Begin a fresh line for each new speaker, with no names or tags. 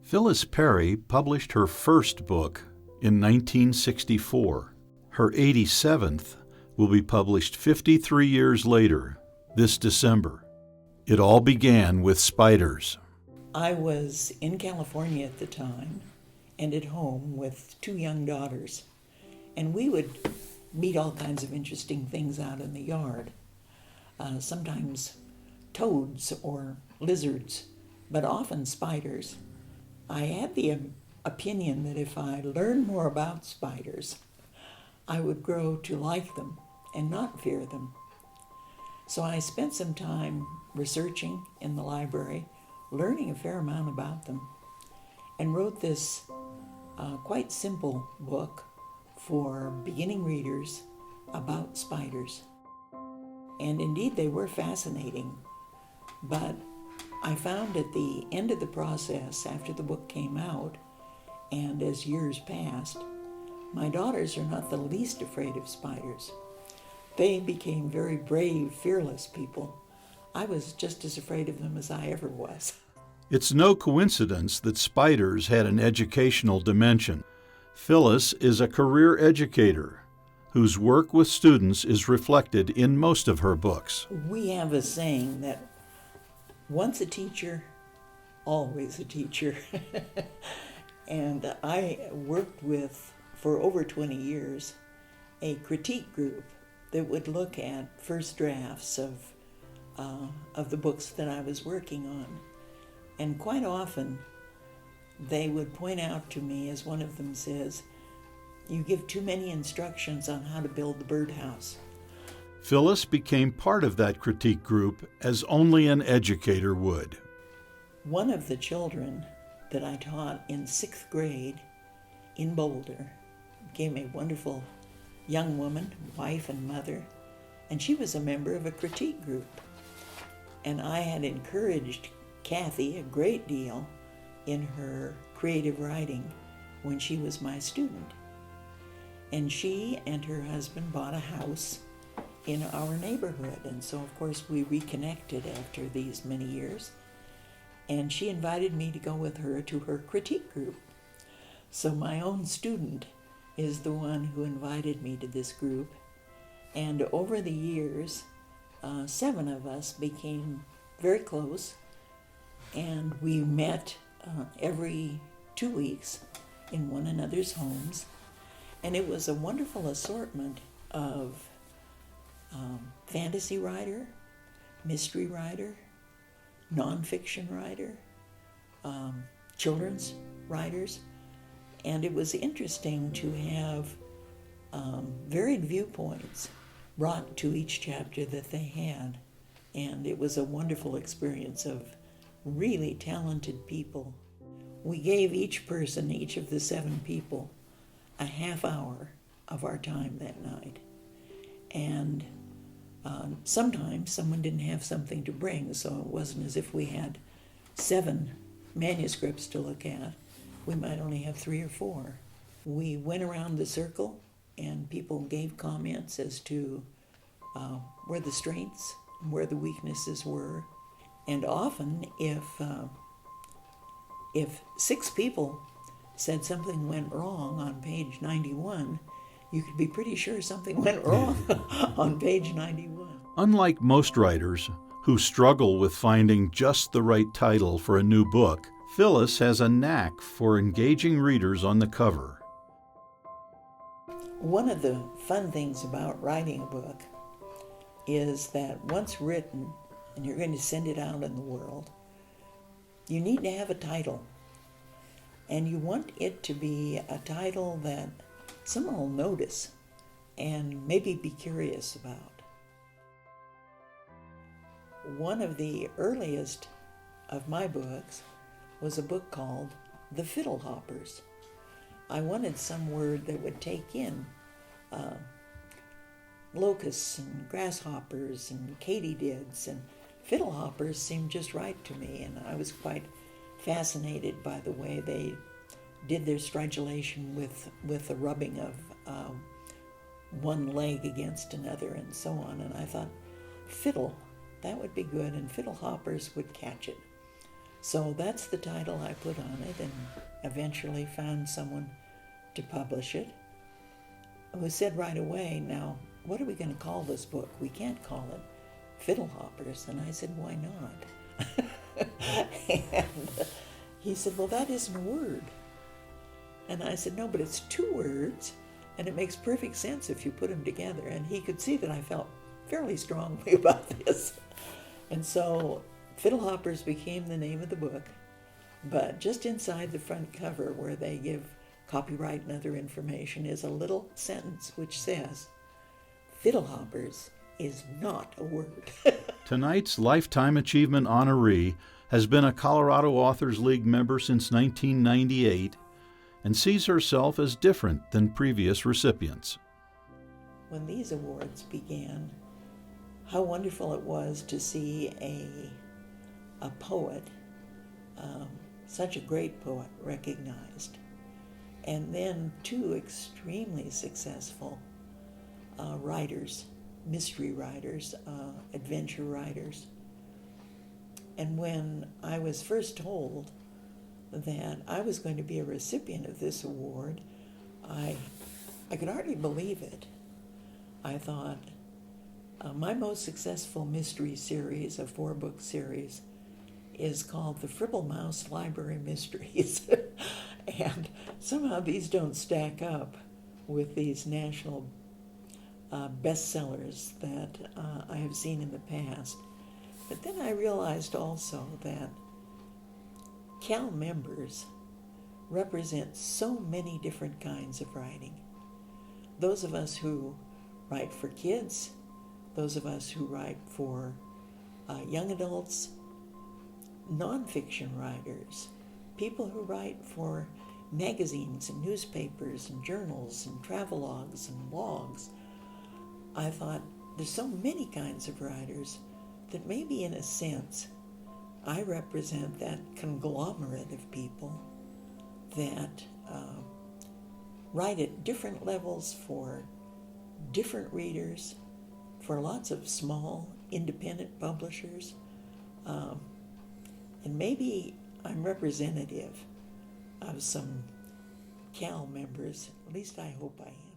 Phyllis Perry published her first book in 1964. Her 87th will be published 53 years later, this December. It all began with spiders.
I was in California at the time and at home with two young daughters, and we would meet all kinds of interesting things out in the yard. Sometimes toads or lizards, but often spiders. I had the opinion that if I learned more about spiders, I would grow to like them and not fear them. So I spent some time researching in the library, learning a fair amount about them, and wrote this quite simple book for beginning readers about spiders. And indeed they were fascinating, but I found at the end of the process, after the book came out, and as years passed, my daughters are not the least afraid of spiders. They became very brave, fearless people. I was just as afraid of them as I ever was.
It's no coincidence that spiders had an educational dimension. Phyllis is a career educator whose work with students is reflected in most of her books.
We have a saying that once a teacher, always a teacher. And I worked with, for over 20 years, a critique group that would look at first drafts of the books that I was working on. And quite often, they would point out to me, as one of them says, "You give too many instructions on how to build the birdhouse."
Phyllis became part of that critique group as only an educator would.
One of the children that I taught in 6th grade in Boulder became a wonderful young woman, wife and mother, and she was a member of a critique group. And I had encouraged Kathy a great deal in her creative writing when she was my student. And she and her husband bought a house in our neighborhood, and so of course we reconnected after these many years, and she invited me to go with her to her critique group. So my own student is the one who invited me to this group, and over the years 7 of us became very close, and we met every 2 weeks in one another's homes, and it was a wonderful assortment of fantasy writer, mystery writer, nonfiction writer, children's writers, and it was interesting to have varied viewpoints brought to each chapter that they had, and it was a wonderful experience of really talented people. We gave each person, each of the 7 people, a half hour of our time that night, and sometimes someone didn't have something to bring, so it wasn't as if we had 7 manuscripts to look at. We might only have 3 or 4. We went around the circle and people gave comments as to where the strengths and where the weaknesses were. And often if 6 people said something went wrong on page 91, you could be pretty sure something went wrong on page 91.
Unlike most writers who struggle with finding just the right title for a new book, Phyllis has a knack for engaging readers on the cover.
One of the fun things about writing a book is that once written, and you're going to send it out in the world, you need to have a title. And you want it to be a title that someone will notice and maybe be curious about. One of the earliest of my books was a book called The Fiddle Hoppers. I wanted some word that would take in locusts and grasshoppers and katydids, and fiddle hoppers seemed just right to me, and I was quite fascinated by the way they did their stridulation with the rubbing of one leg against another and so on. And I thought, fiddle, that would be good, and fiddle hoppers would catch it. So that's the title I put on it, and eventually found someone to publish it, who said right away, now, what are we going to call this book? We can't call it Fiddle Hoppers. And I said, why not? And he said, well, that isn't a word. And I said, no, but it's two words, and it makes perfect sense if you put them together. And he could see that I felt fairly strongly about this. And so Fiddle Hoppers became the name of the book. But just inside the front cover, where they give copyright and other information, is a little sentence which says, Fiddle Hoppers is not a word.
Tonight's Lifetime Achievement honoree has been a Colorado Authors League member since 1998 and sees herself as different than previous recipients.
When these awards began, how wonderful it was to see a poet, such a great poet, recognized. And then two extremely successful writers, mystery writers, adventure writers. And when I was first told that I was going to be a recipient of this award, I could hardly believe it. I thought, my most successful mystery series, a 4-book series, is called The Fribble Mouse Library Mysteries. And somehow these don't stack up with these national bestsellers that I have seen in the past. But then I realized also that CAL members represent so many different kinds of writing. Those of us who write for kids, those of us who write for young adults, nonfiction writers, people who write for magazines and newspapers and journals and travelogues and blogs. I thought, there's so many kinds of writers that maybe in a sense I represent that conglomerate of people that write at different levels for different readers, for lots of small independent publishers, and maybe I'm representative of some CAL members. At least I hope I am.